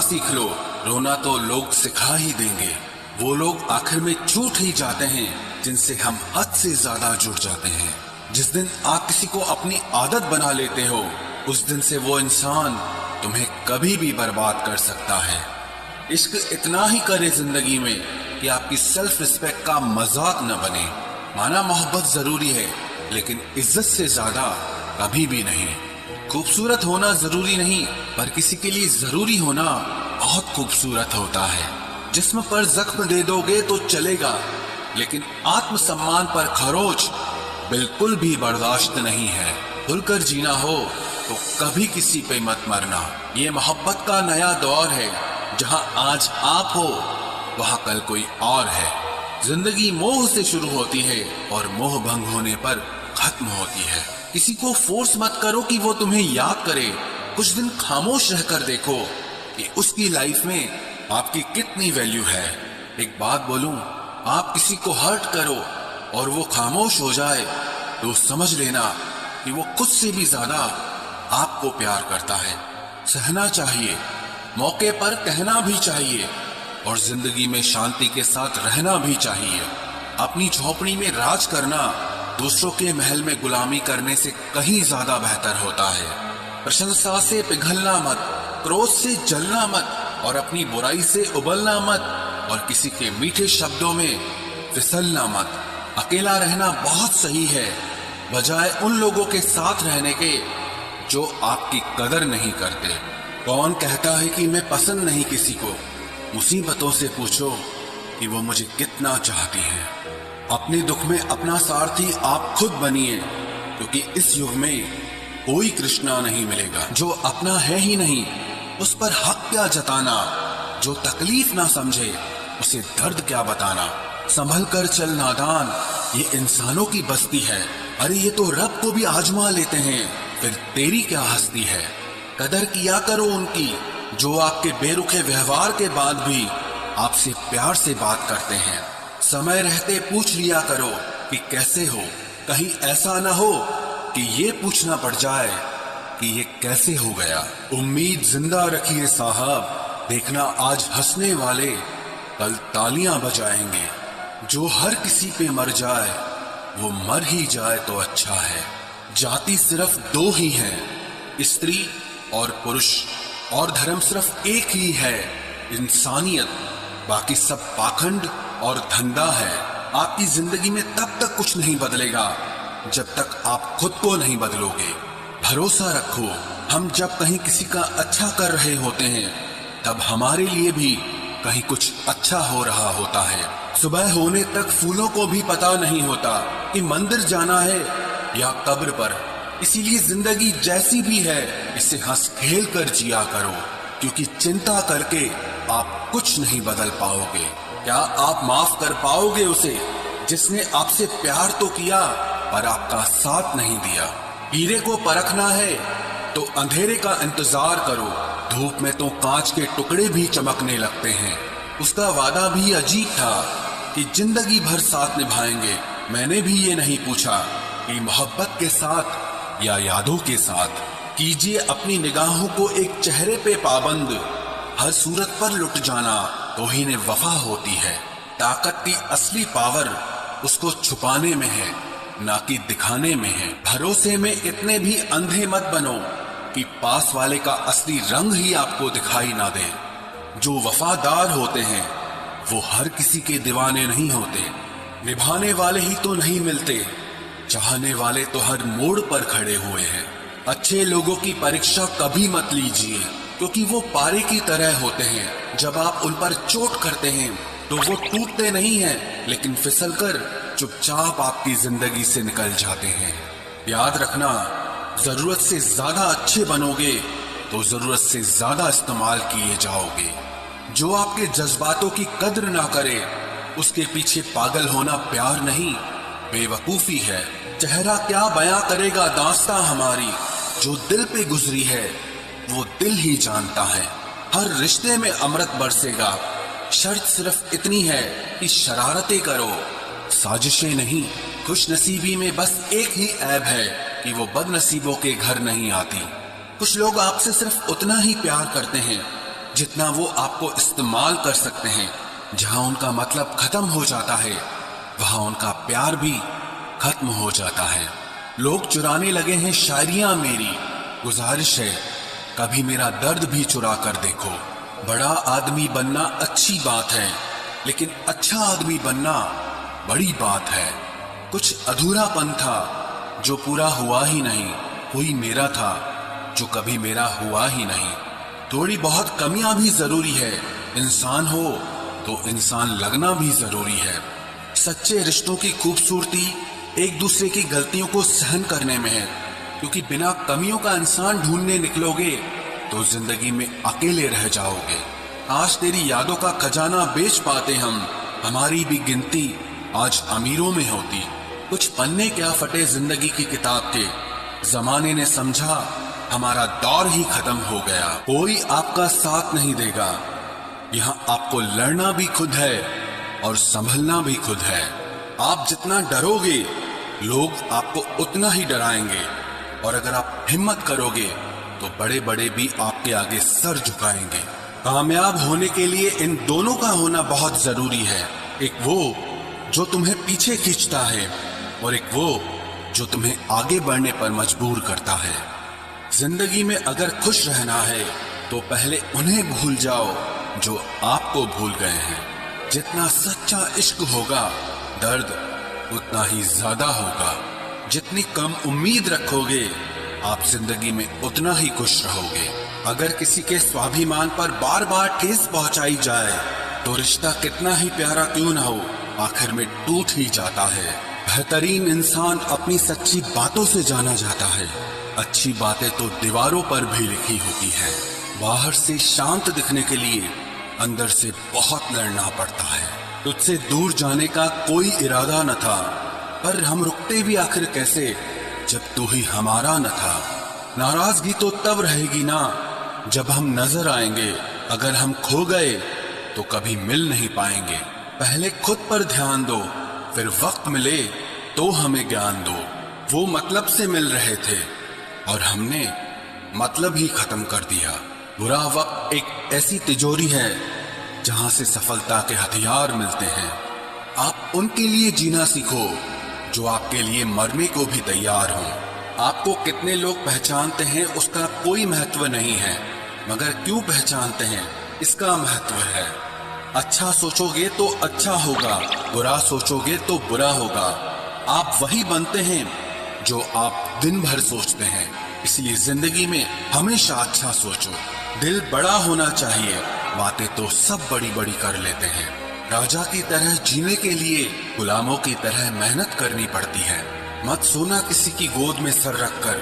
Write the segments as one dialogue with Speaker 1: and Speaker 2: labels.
Speaker 1: सीख लो, रोना तो लोग सिखा ही देंगे। वो लोग आखिर में छूट ही जाते हैं जिनसे हम हद से ज्यादा जुड़ जाते हैं। जिस दिन आप किसी को अपनी आदत बना लेते हो, उस दिन से वो इंसान तुम्हें कभी भी बर्बाद कर सकता है। इश्क इतना ही करे जिंदगी में कि आपकी सेल्फ रिस्पेक्ट का मजाक न बने। माना मोहब्बत जरूरी है, लेकिन इज्जत से ज्यादा कभी भी नहीं। खूबसूरत होना जरूरी नहीं, पर किसी के लिए जरूरी होना बहुत खूबसूरत होता है। जिस्म पर जख्म दे दोगे तो चलेगा, लेकिन आत्मसम्मान पर खरोच बिल्कुल भी बर्दाश्त नहीं है। खुलकर जीना हो तो कभी किसी पे मत मरना। ये मोहब्बत का नया दौर है, जहां आज आप हो वहां कल कोई और है। जिंदगी मोह से शुरू होती है और मोह भंग होने पर खत्म होती है। किसी को फोर्स मत करो कि वो तुम्हें याद करे। कुछ दिन खामोश रहकर देखो कि उसकी लाइफ में आपकी कितनी वैल्यू है। एक बात बोलूं, आप किसी को हर्ट करो और वो खामोश हो जाए तो समझ लेना कि वो खुद से भी ज्यादा आपको प्यार करता है। सहना चाहिए, मौके पर कहना भी चाहिए और जिंदगी में शांति के साथ रहना भी चाहिए। अपनी झोपड़ी में राज करना दूसरों के महल में गुलामी करने से कहीं ज्यादा बेहतर होता है। प्रशंसा से पिघलना मत, क्रोध से जलना मत और अपनी बुराई से उबलना मत और किसी के मीठे शब्दों में फिसलना मत। अकेला रहना बहुत सही है, बजाय उन लोगों के साथ रहने के जो आपकी कदर नहीं करते। कौन कहता है कि मैं पसंद नहीं किसी को? मुसीबतों से पूछो कि वो मुझे कितना चाहती हैं। अपने दुख में अपना सारथी आप खुद बनिए, क्योंकि इस युग में कोई कृष्णा नहीं मिलेगा। जो अपना है ही नहीं, उस पर हक क्या जताना? जो तकलीफ ना समझे, उसे दर्द क्या बताना? संभल कर चल नादान, ये इंसानों की बस्ती है। अरे ये तो रब को भी आजमा लेते हैं, फिर तेरी क्या हस्ती है? कदर किया करो उनकी जो आपके बेरुखे व्यवहार के बाद भी आपसे प्यार से बात करते हैं। समय रहते पूछ लिया करो कि कैसे हो, कहीं ऐसा ना हो कि ये पूछना पड़ जाए कि ये कैसे हो गया। उम्मीद जिंदा रखिए साहब, देखना आज हंसने वाले कल तालियां बजाएंगे। जो हर किसी पे मर जाए वो मर ही जाए तो अच्छा है। जाति सिर्फ दो ही है, स्त्री और पुरुष, और धर्म सिर्फ एक ही है, इंसानियत। बाकी सब पाखंड और धंधा है। आपकी जिंदगी में तब तक कुछ नहीं बदलेगा जब तक आप खुद को नहीं बदलोगे। भरोसा रखो, हम जब कहीं किसी का अच्छा कर रहे होते हैं तब हमारे लिए भी कहीं कुछ अच्छा हो रहा होता है। सुबह होने तक फूलों को भी पता नहीं होता कि मंदिर जाना है या कब्र पर। इसीलिए जिंदगी जैसी भी है इसे हंस खेल कर जिया करो, क्योंकि चिंता करके आप कुछ नहीं बदल पाओगे। क्या आप माफ कर पाओगे उसे जिसने आपसे प्यार तो किया पर आपका साथ नहीं दिया? हीरे को परखना है तो अंधेरे का इंतजार करो। धूप में तो कांच के टुकड़े भी चमकने लगते हैं। उसका वादा भी अजीब था कि जिंदगी भर साथ निभाएंगे। मैंने भी ये नहीं पूछा कि मोहब्बत के साथ या यादों के साथ। कीजिए अपनी निगाहों को एक चेहरे पे पाबंद, हर सूरत पर लुट जाना तौहीन वफा होती है। ताकत की असली पावर उसको छुपाने में है, ना कि दिखाने में है। भरोसे में इतने भी अंधे मत बनो कि पास वाले का असली रंग ही आपको दिखाई ना दे। जो वफादार होते हैं वो हर किसी के दीवाने नहीं होते। निभाने वाले ही तो नहीं मिलते, चाहने वाले तो हर मोड़ पर खड़े हुए हैं। अच्छे लोगों की परीक्षा कभी मत लीजिए, क्योंकि वो पारे की तरह होते हैं। जब आप उन पर चोट करते हैं तो वो टूटते नहीं हैं, लेकिन फिसलकर चुपचाप आपकी जिंदगी से निकल जाते हैं। याद रखना, जरूरत से ज्यादा अच्छे बनोगे तो जरूरत से ज्यादा इस्तेमाल किए जाओगे। जो आपके जज्बातों की कद्र ना करे उसके पीछे पागल होना प्यार नहीं, बेवकूफी है। चेहरा क्या बयां करेगा दास्तां हमारी, जो दिल पे गुजरी है वो दिल ही जानता है। हर रिश्ते में अमृत बरसेगा, शर्त सिर्फ इतनी है कि शरारतें करो, साजिशें नहीं। खुश नसीबी में बस एक ही ऐब है कि वो बदनसीबों के घर नहीं आती। कुछ लोग आपसे सिर्फ उतना ही प्यार करते हैं जितना वो आपको इस्तेमाल कर सकते हैं। जहां उनका मतलब खत्म हो जाता है, वहां उनका प्यार भी खत्म हो जाता है। लोग चुराने लगे हैं शायरियां मेरी, गुजारिश है कभी मेरा दर्द भी चुरा कर देखो। बड़ा आदमी बनना अच्छी बात है, लेकिन अच्छा आदमी बनना बड़ी बात है। कुछ अधूरापन था जो पूरा हुआ ही नहीं, कोई मेरा था जो कभी मेरा हुआ ही नहीं। थोड़ी बहुत कमियां भी जरूरी है, इंसान हो तो इंसान लगना भी जरूरी है। सच्चे रिश्तों की खूबसूरती एक दूसरे की गलतियों को सहन करने में है, क्योंकि बिना कमियों का इंसान ढूंढने निकलोगे तो जिंदगी में अकेले रह जाओगे। आज तेरी यादों का खजाना बेच पाते हम, हमारी भी गिनती आज अमीरों में होती। कुछ पन्ने क्या फटे जिंदगी की किताब के, जमाने ने समझा हमारा दौर ही खत्म हो गया। कोई आपका साथ नहीं देगा, यहाँ आपको लड़ना भी खुद है और संभलना भी खुद है। आप जितना डरोगे लोग आपको उतना ही डराएंगे, और अगर आप हिम्मत करोगे तो बड़े बड़े भी आपके आगे सर झुकाएंगे। कामयाब होने के लिए इन दोनों का होना बहुत जरूरी है, एक वो जो तुम्हें पीछे खींचता है और एक वो जो तुम्हें आगे बढ़ने पर मजबूर करता है। जिंदगी में अगर खुश रहना है तो पहले उन्हें भूल जाओ जो आपको भूल गए हैं। जितना सच्चा इश्क होगा दर्द उतना ही ज्यादा होगा। जितनी कम उम्मीद रखोगे आप जिंदगी में उतना ही खुश रहोगे। अगर किसी के स्वाभिमान पर बार बार ठेस पहुंचाई जाए तो रिश्ता कितना ही प्यारा क्यों ना हो, आखिर में टूट ही जाता है। बेहतरीन इंसान अपनी सच्ची बातों से जाना जाता है। अच्छी बातें तो दीवारों पर भी लिखी होती हैं। बाहर से शांत दिखने के लिए अंदर से बहुत लड़ना पड़ता है। तुझसे दूर जाने का कोई इरादा न था, पर हम रुकते भी आखिर कैसे जब तू ही हमारा न था। नाराजगी तो तब रहेगी ना जब हम नजर आएंगे, अगर हम खो गए तो कभी मिल नहीं पाएंगे। पहले खुद पर ध्यान दो, फिर वक्त मिले तो हमें ज्ञान दो। वो मतलब से मिल रहे थे और हमने मतलब ही खत्म कर दिया। बुरा वक्त एक ऐसी तिजोरी है जहां से सफलता के हथियार मिलते हैं। आप उनके लिए जीना सीखो जो आपके लिए मरने को भी तैयार हों। आपको कितने लोग पहचानते हैं उसका कोई महत्व नहीं है, मगर क्यों पहचानते हैं इसका महत्व है। अच्छा सोचोगे तो अच्छा होगा, बुरा सोचोगे तो बुरा होगा। आप वही बनते हैं जो आप दिन भर सोचते हैं, इसलिए जिंदगी में हमेशा अच्छा सोचो। दिल बड़ा होना चाहिए, बातें तो सब बड़ी बड़ी कर लेते हैं। राजा की तरह जीने के लिए गुलामों की तरह मेहनत करनी पड़ती है। मत सोना किसी की गोद में सर रखकर,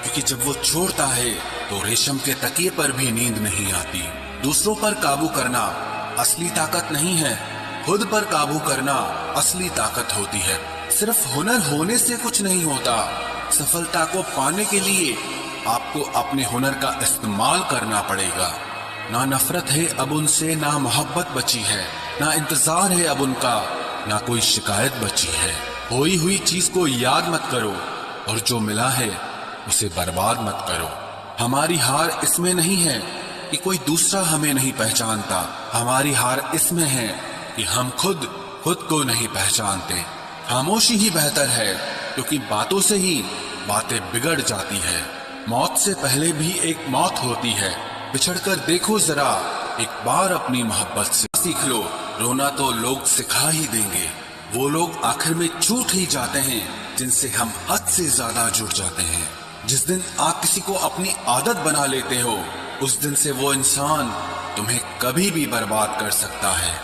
Speaker 1: क्योंकि जब वो छोड़ता है तो रेशम के तकिए पर भी नींद नहीं आती। दूसरों पर काबू करना असली ताकत नहीं है, खुद पर काबू करना असली ताकत होती है। सिर्फ हुनर होने से कुछ नहीं होता, सफलता को पाने के लिए आपको अपने हुनर का इस्तेमाल करना पड़ेगा। ना नफरत है अब उनसे, ना मोहब्बत बची है, ना इंतजार है अब उनका, ना कोई शिकायत बची है। खोई हुई चीज को याद मत करो और जो मिला है उसे बर्बाद मत करो। हमारी हार इसमें नहीं है कि कोई दूसरा हमें नहीं पहचानता, हमारी हार इसमें है कि हम खुद को नहीं पहचानते। खामोशी ही बेहतर है, क्योंकि बातों से ही बातें बिगड़ जाती है। मौत से पहले भी एक मौत होती है, बिछड़कर देखो जरा एक बार अपनी मोहब्बत से। सीख लो, रोना तो लोग सिखा ही देंगे। वो लोग आखिर में छूट ही जाते हैं जिनसे हम हद से ज्यादा जुड़ जाते हैं। जिस दिन आप किसी को अपनी आदत बना लेते हो, उस दिन से वो इंसान तुम्हें कभी भी बर्बाद कर सकता है।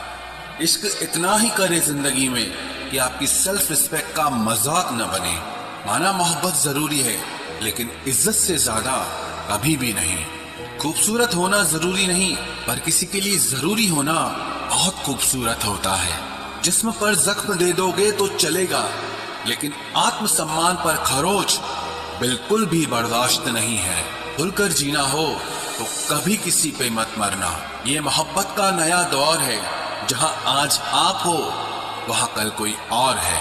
Speaker 1: इश्क इतना ही करे जिंदगी में कि आपकी सेल्फ रिस्पेक्ट का मजाक न बने। माना मोहब्बत जरूरी है, लेकिन इज्जत से ज्यादा कभी भी नहीं। खूबसूरत होना जरूरी नहीं, पर किसी के लिए जरूरी होना बहुत खूबसूरत होता है। जिस्म पर जख्म दे दोगे तो चलेगा, लेकिन आत्मसम्मान पर खरोच बिल्कुल भी बर्दाश्त नहीं है। खुलकर जीना हो तो कभी किसी पे मत मरना। ये मोहब्बत का नया दौर है, जहां आज आप हो वहां कल कोई और है।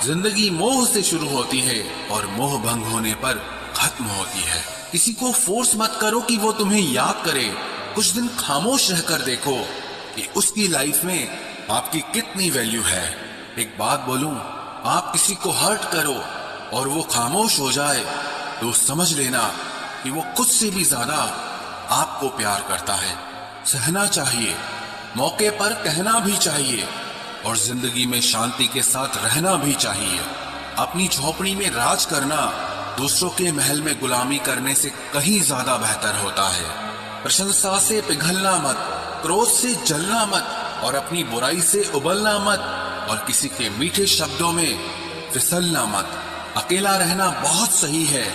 Speaker 1: जिंदगी मोह से शुरू होती है और मोह भंग होने पर खत्म होती है। किसी को फोर्स मत करो कि वो तुम्हें याद करे, कुछ दिन खामोश रहकर देखो कि उसकी लाइफ में आपकी कितनी वैल्यू है। एक बात बोलूं, आप किसी को हर्ट करो और वो खामोश हो जाए तो समझ लेना कि वो खुद से भी ज्यादा आपको प्यार करता है। सहना चाहिए, मौके पर कहना भी चाहिए और जिंदगी में शांति के साथ रहना भी चाहिए। अपनी झोपड़ी में राज करना दूसरों के महल में गुलामी करने से कहीं ज्यादा बेहतर होता है। प्रशंसा से पिघलना मत, क्रोध से जलना मत और अपनी बुराई से उबलना मत और किसी के मीठे शब्दों में फिसलना मत। अकेला रहना बहुत सही है,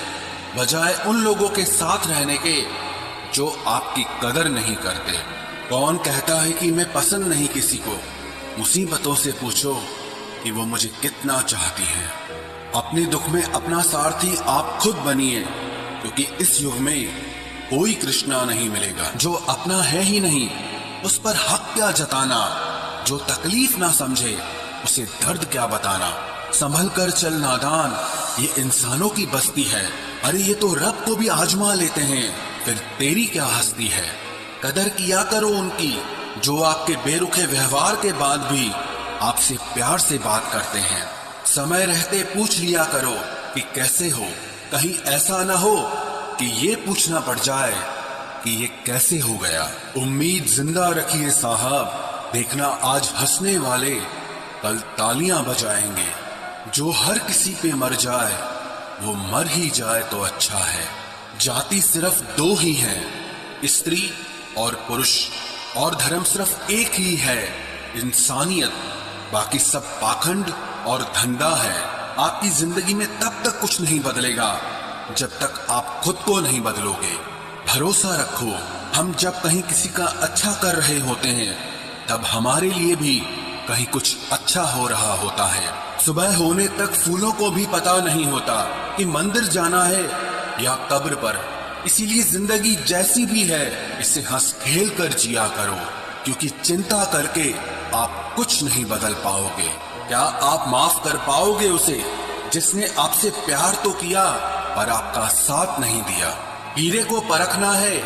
Speaker 1: बजाय उन लोगों के साथ रहने के जो आपकी कदर नहीं करते। कौन कहता है कि मैं पसंद नहीं किसी को? मुसीबतों से पूछो कि वो मुझे कितना चाहती है। अपने दुख में अपना सारथी आप खुद बनिए, क्योंकि इस युग में कोई कृष्णा नहीं मिलेगा। जो अपना है ही नहीं उस पर हक क्या जताना, जो तकलीफ ना समझे उसे दर्द क्या बताना। संभल कर चल नादान, ये इंसानों की बस्ती है। अरे ये तो रब को भी आजमा लेते हैं, फिर तेरी क्या हस्ती है। कदर किया करो उनकी जो आपके बेरुखे व्यवहार के बाद भी आपसे प्यार से बात करते हैं। समय रहते पूछ लिया करो कि कैसे हो, कहीं ऐसा ना हो कि ये पूछना पड़ जाए कि ये कैसे हो गया। उम्मीद जिंदा रखिए साहब, देखना आज हंसने वाले कल तालियां बजाएंगे। जो हर किसी पे मर जाए वो मर ही जाए तो अच्छा है। जाति सिर्फ दो ही है, स्त्री और पुरुष, और धर्म सिर्फ एक ही है, इंसानियत। बाकी सब पाखंड और धंधा है। आपकी जिंदगी में तब तक कुछ नहीं बदलेगा जब तक आप खुद को नहीं बदलोगे। भरोसा रखो, हम जब कहीं किसी का अच्छा कर रहे होते हैं तब हमारे लिए भी कहीं कुछ अच्छा हो रहा होता है। सुबह होने तक फूलों को भी पता नहीं होता कि मंदिर जाना है या कब्र पर। इसीलिए जिंदगी जैसी भी है इसे हंस खेल कर जिया करो, क्योंकि चिंता करके आप कुछ नहीं बदल पाओगे। क्या आप माफ कर पाओगे उसे जिसने आपसे प्यार तो किया पर आपका साथ नहीं दिया? हीरे को परखना है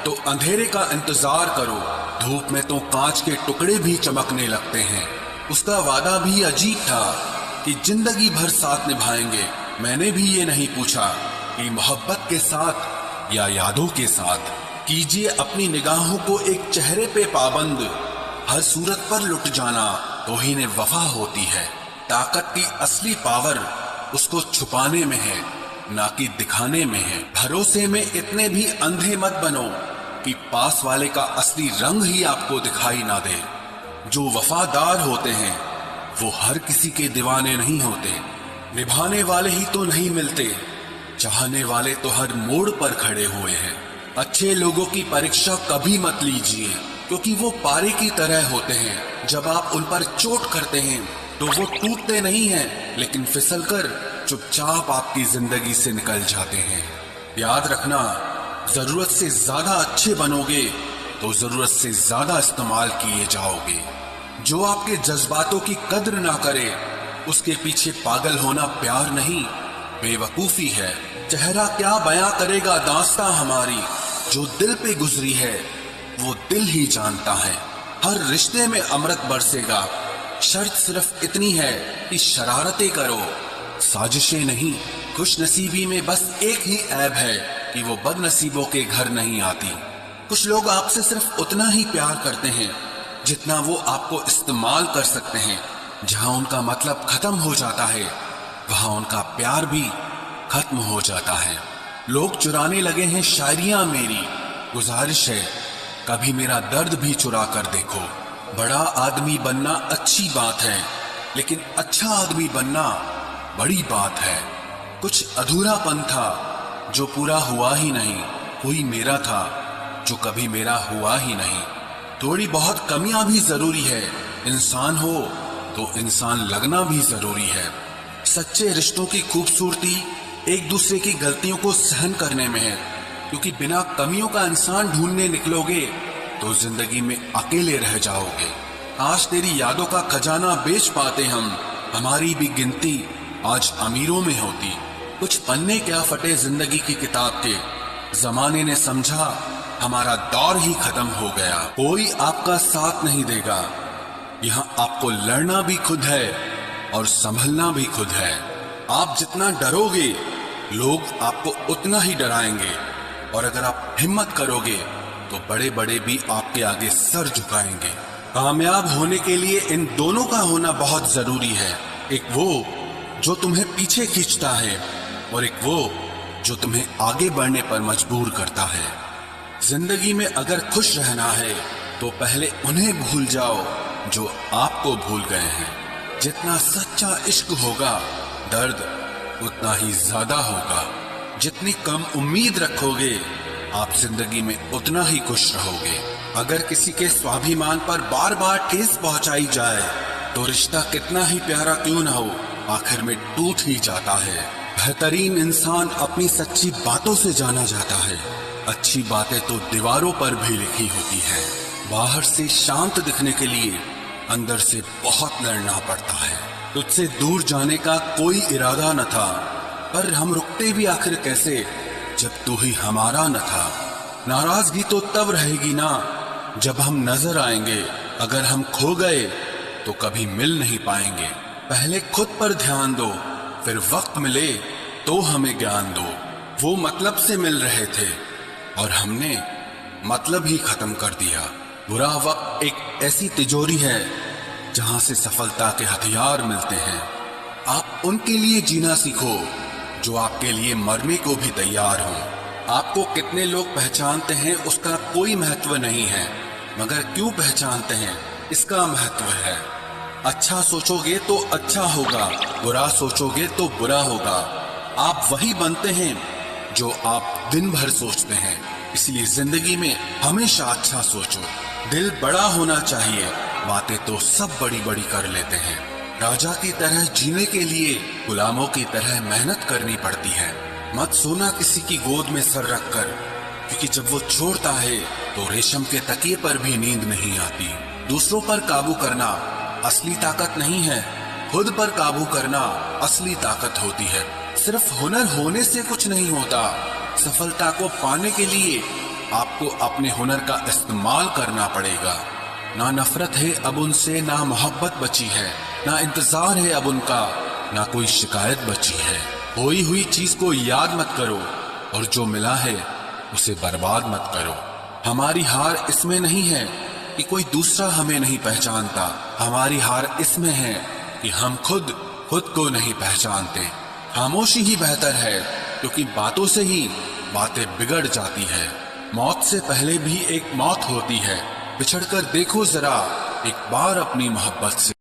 Speaker 1: तो अंधेरे का इंतजार करो। धूप में तो कांच के टुकड़े भी चमकने लगते हैं। उसका वादा भी अजीब था कि जिंदगी भर साथ निभाएंगे। मैंने भी ये नहीं पूछा कि मोहब्बत के साथ या यादों के साथ। कीजिए अपनी निगाहों को एक चेहरे पे पाबंद, हर सूरत पर लुट जाना तौहीन वफा होती है। ताकत की असली पावर उसको छुपाने में है, ना कि दिखाने में है। भरोसे में इतने भी अंधे मत बनो कि पास वाले का असली रंग ही आपको दिखाई ना दे। जो वफादार होते हैं वो हर किसी के दीवाने नहीं होते। निभाने वाले ही तो नहीं मिलते, चाहने वाले तो हर मोड़ पर खड़े हुए हैं। अच्छे लोगों की परीक्षा कभी मत लीजिए, क्योंकि वो पारे की तरह होते हैं। जब आप उन पर चोट करते हैं तो वो टूटते नहीं हैं, लेकिन फिसलकर चुपचाप आपकी जिंदगी से निकल जाते हैं। याद रखना, जरूरत से ज्यादा अच्छे बनोगे तो जरूरत से ज्यादा इस्तेमाल किए जाओगे। जो आपके जज्बातों की कद्र ना करे उसके पीछे पागल होना प्यार नहीं, बेवकूफी है। चेहरा क्या बयां करेगा दास्तां हमारी, जो दिल पे गुजरी है वो दिल ही जानता है। हर रिश्ते में अमृत बरसेगा, शर्त सिर्फ इतनी है कि शरारतें करो, साजिशें नहीं। खुश नसीबी में बस एक ही ऐब है कि वो बदनसीबों के घर नहीं आती। कुछ लोग आपसे सिर्फ उतना ही प्यार करते हैं जितना वो आपको इस्तेमाल कर सकते हैं। जहां उनका मतलब खत्म हो जाता है वहां उनका प्यार भी खत्म हो जाता है। लोग चुराने लगे हैं शायरियां मेरी, गुजारिश है कभी मेरा दर्द भी चुरा कर देखो। बड़ा आदमी बनना अच्छी बात है, लेकिन अच्छा आदमी बनना बड़ी बात है। कुछ अधूरापन था जो पूरा हुआ ही नहीं, कोई मेरा था जो कभी मेरा हुआ ही नहीं। थोड़ी बहुत कमियां भी जरूरी है, इंसान हो तो इंसान लगना भी जरूरी है। सच्चे रिश्तों की खूबसूरती एक दूसरे की गलतियों को सहन करने में है, क्योंकि बिना कमियों का इंसान ढूंढने निकलोगे तो जिंदगी में अकेले रह जाओगे। आज तेरी यादों का खजाना बेच पाते हम, हमारी भी गिनती आज अमीरों में होती। कुछ पन्ने क्या फटे जिंदगी की किताब के, जमाने ने समझा हमारा दौर ही खत्म हो गया। कोई आपका साथ नहीं देगा। यहाँ आपको लड़ना भी खुद है और संभलना भी खुद है। आप जितना डरोगे लोग आपको उतना ही डराएंगे, और अगर आप हिम्मत करोगे तो बड़े बड़े भी आपके आगे सर झुकाएंगे। कामयाब होने के लिए इन दोनों का होना बहुत जरूरी है। एक वो जो तुम्हें पीछे खींचता है, और एक वो जो तुम्हें आगे बढ़ने पर मजबूर करता है। जिंदगी में अगर खुश रहना है तो पहले उन्हें भूल जाओ जो आपको भूल गए हैं। जितना सच्चा इश्क होगा दर्द उतना ही ज्यादा होगा। जितनी कम उम्मीद रखोगे आप जिंदगी में उतना ही खुश रहोगे। अगर किसी के स्वाभिमान पर बार बार ठेस पहुंचाई जाए तो रिश्ता कितना ही प्यारा क्यों ना हो, आखिर में टूट ही जाता है। बेहतरीन इंसान अपनी सच्ची बातों से जाना जाता है। अच्छी बातें तो दीवारों पर भी लिखी होती हैं। बाहर से शांत दिखने के लिए अंदर से बहुत लड़ना पड़ता है। तुझसे दूर जाने का कोई इरादा न था, पर हम रुकते भी आखिर कैसे जब तू ही हमारा न था। नाराजगी तो तब रहेगी ना जब हम नजर आएंगे। अगर हम खो गए तो कभी मिल नहीं पाएंगे। पहले खुद पर ध्यान दो, फिर वक्त मिले तो हमें ज्ञान दो। वो मतलब से मिल रहे थे और हमने मतलब ही खत्म कर दिया। बुरा वक्त एक ऐसी तिजोरी है जहां से सफलता के हथियार मिलते हैं। आप उनके लिए जीना सीखो जो आपके लिए मरने को भी तैयार हो। आपको कितने लोग पहचानते हैं उसका कोई महत्व नहीं है, मगर क्यों पहचानते हैं इसका महत्व है। अच्छा सोचोगे तो अच्छा होगा, बुरा सोचोगे तो बुरा होगा। आप वही बनते हैं जो आप दिन भर सोचते हैं। इसलिए जिंदगी में हमेशा अच्छा सोचो। दिल बड़ा होना चाहिए। बातें तो सब बड़ी बड़ी कर लेते हैं। राजा की तरह जीने के लिए गुलामों की तरह मेहनत करनी पड़ती है। मत सोना किसी की गोद में सर रखकर, क्योंकि जब वो छोड़ता है तो रेशम के तकिए पर भी नींद नहीं आती। दूसरों पर काबू करना असली ताकत नहीं है, खुद पर काबू करना असली ताकत होती है। सिर्फ हुनर होने से कुछ नहीं होता। सफलता को पाने के लिए आपको अपने हुनर का इस्तेमाल करना पड़ेगा। ना नफरत है अब उनसे, ना मोहब्बत बची है, ना इंतजार है अब उनका, ना कोई शिकायत बची है। खोई हुई चीज को याद मत करो और जो मिला है उसे बर्बाद मत करो। हमारी हार इसमें नहीं है कि कोई दूसरा हमें नहीं पहचानता। हमारी हार इसमें है कि हम खुद को नहीं पहचानते। खामोशी ही बेहतर है, क्योंकि बातों से ही बातें बिगड़ जाती है। मौत से पहले भी एक मौत होती है। बिछड़कर देखो जरा एक बार अपनी मोहब्बत से।